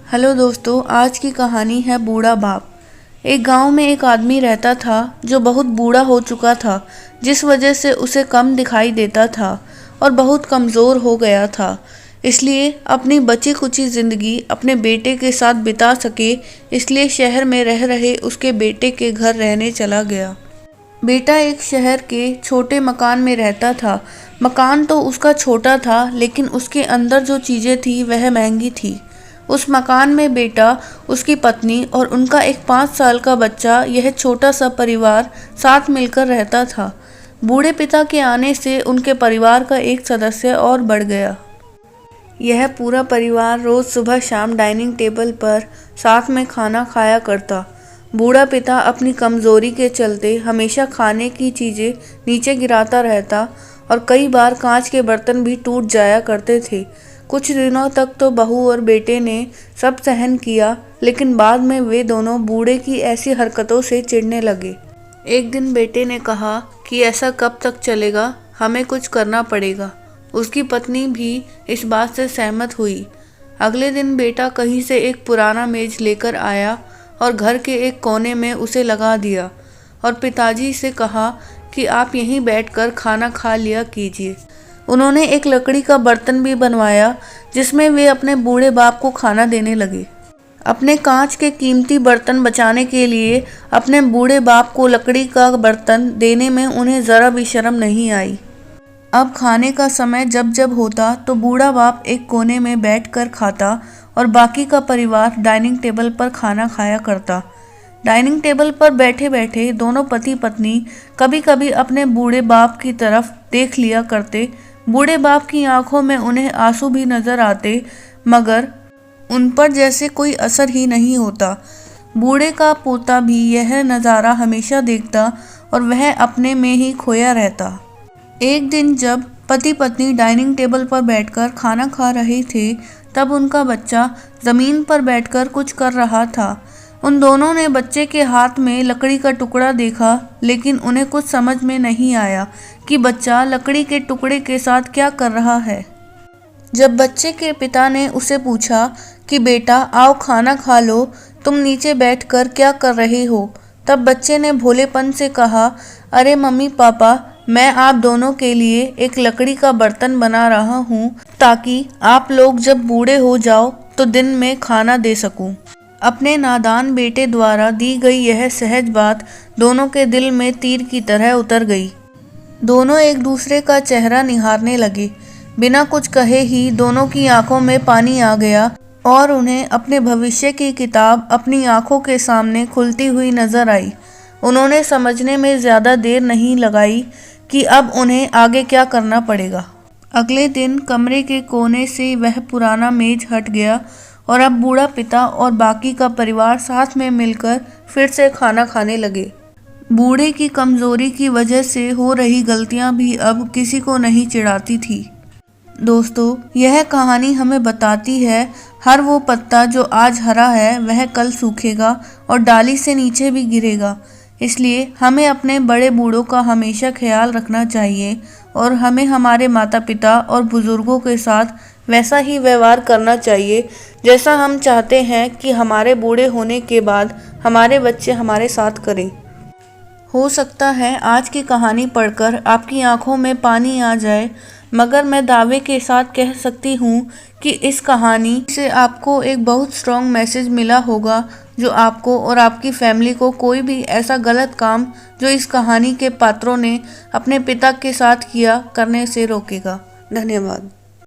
Hello दोस्तों, आज की कहानी है बूढ़ा बाप। एक गांव में एक आदमी रहता था जो बहुत बूढ़ा हो चुका था, जिस वजह से उसे कम दिखाई देता था और बहुत कमज़ोर हो गया था। इसलिए अपनी बची कुची ज़िंदगी अपने बेटे के साथ बिता सके, इसलिए शहर में रह रहे उसके बेटे के घर रहने चला गया। बेटा एक शहर के छोटे मकान में रहता था। मकान तो उसका छोटा था, लेकिन उसके अंदर जो चीज़ें थी वह महंगी थी। उस मकान में बेटा, उसकी पत्नी और उनका एक 5 साल का बच्चा, यह छोटा सा परिवार साथ मिलकर रहता था। बूढ़े पिता के आने से उनके परिवार का एक सदस्य और बढ़ गया। यह पूरा परिवार रोज़ सुबह शाम डाइनिंग टेबल पर साथ में खाना खाया करता। बूढ़ा पिता अपनी कमज़ोरी के चलते हमेशा खाने की चीज़ें नीचे गिराता रहता और कई बार कांच के बर्तन भी टूट जाया करते थे। कुछ दिनों तक तो बहू और बेटे ने सब सहन किया, लेकिन बाद में वे दोनों बूढ़े की ऐसी हरकतों से चिढ़ने लगे। एक दिन बेटे ने कहा कि ऐसा कब तक चलेगा, हमें कुछ करना पड़ेगा। उसकी पत्नी भी इस बात से सहमत हुई। अगले दिन बेटा कहीं से एक पुराना मेज लेकर आया और घर के एक कोने में उसे लगा दिया और पिताजी से कहा कि आप यहीं बैठकर खाना खा लिया कीजिए। उन्होंने एक लकड़ी का बर्तन भी बनवाया जिसमें वे अपने बूढ़े बाप को खाना देने लगे। अपने कांच के कीमती बर्तन बचाने के लिए अपने बूढ़े बाप को लकड़ी का बर्तन देने में उन्हें ज़रा भी शर्म नहीं आई। अब खाने का समय जब जब होता तो बूढ़ा बाप एक कोने में बैठकर खाता और बाकी का परिवार डाइनिंग टेबल पर खाना खाया करता। डाइनिंग टेबल पर बैठे बैठे दोनों पति पत्नी कभी कभी अपने बूढ़े बाप की तरफ देख लिया करते। बूढ़े बाप की आंखों में उन्हें आंसू भी नजर आते, मगर उन पर जैसे कोई असर ही नहीं होता। बूढ़े का पोता भी यह नज़ारा हमेशा देखता और वह अपने में ही खोया रहता। एक दिन जब पति पत्नी डाइनिंग टेबल पर बैठकर खाना खा रहे थे, तब उनका बच्चा ज़मीन पर बैठकर कुछ कर रहा था। उन दोनों ने बच्चे के हाथ में लकड़ी का टुकड़ा देखा, लेकिन उन्हें कुछ समझ में नहीं आया कि बच्चा लकड़ी के टुकड़े के साथ क्या कर रहा है। जब बच्चे के पिता ने उसे पूछा कि बेटा आओ खाना खा लो, तुम नीचे बैठकर क्या कर रहे हो, तब बच्चे ने भोलेपन से कहा, अरे मम्मी पापा, मैं आप दोनों के लिए एक लकड़ी का बर्तन बना रहा हूँ ताकि आप लोग जब बूढ़े हो जाओ तो दिन में खाना दे सकूँ। अपने नादान बेटे द्वारा दी गई यह सहज बात दोनों के दिल में तीर की तरह उतर गई। दोनों एक दूसरे का चेहरा निहारने लगे। बिना कुछ कहे ही दोनों की आंखों में पानी आ गया और उन्हें अपने भविष्य की किताब अपनी आंखों के सामने खुलती हुई नजर आई। उन्होंने समझने में ज़्यादा देर नहीं लगाई कि अब उन्हें आगे क्या करना पड़ेगा। अगले दिन कमरे के कोने से वह पुराना मेज हट गया और अब बूढ़ा पिता और बाकी का परिवार साथ में मिलकर फिर से खाना खाने लगे। बूढ़े की कमज़ोरी की वजह से हो रही गलतियां भी अब किसी को नहीं चिढ़ाती थी। दोस्तों, यह कहानी हमें बताती है हर वो पत्ता जो आज हरा है वह कल सूखेगा और डाली से नीचे भी गिरेगा। इसलिए हमें अपने बड़े बूढ़ों का हमेशा ख्याल रखना चाहिए और हमें हमारे माता पिता और बुज़ुर्गों के साथ वैसा ही व्यवहार करना चाहिए जैसा हम चाहते हैं कि हमारे बूढ़े होने के बाद हमारे बच्चे हमारे साथ करें। हो सकता है आज की कहानी पढ़कर आपकी आंखों में पानी आ जाए, मगर मैं दावे के साथ कह सकती हूँ कि इस कहानी से आपको एक बहुत स्ट्रॉन्ग मैसेज मिला होगा, जो आपको और आपकी फैमिली को कोई भी ऐसा गलत काम जो इस कहानी के पात्रों ने अपने पिता के साथ किया करने से रोकेगा। धन्यवाद।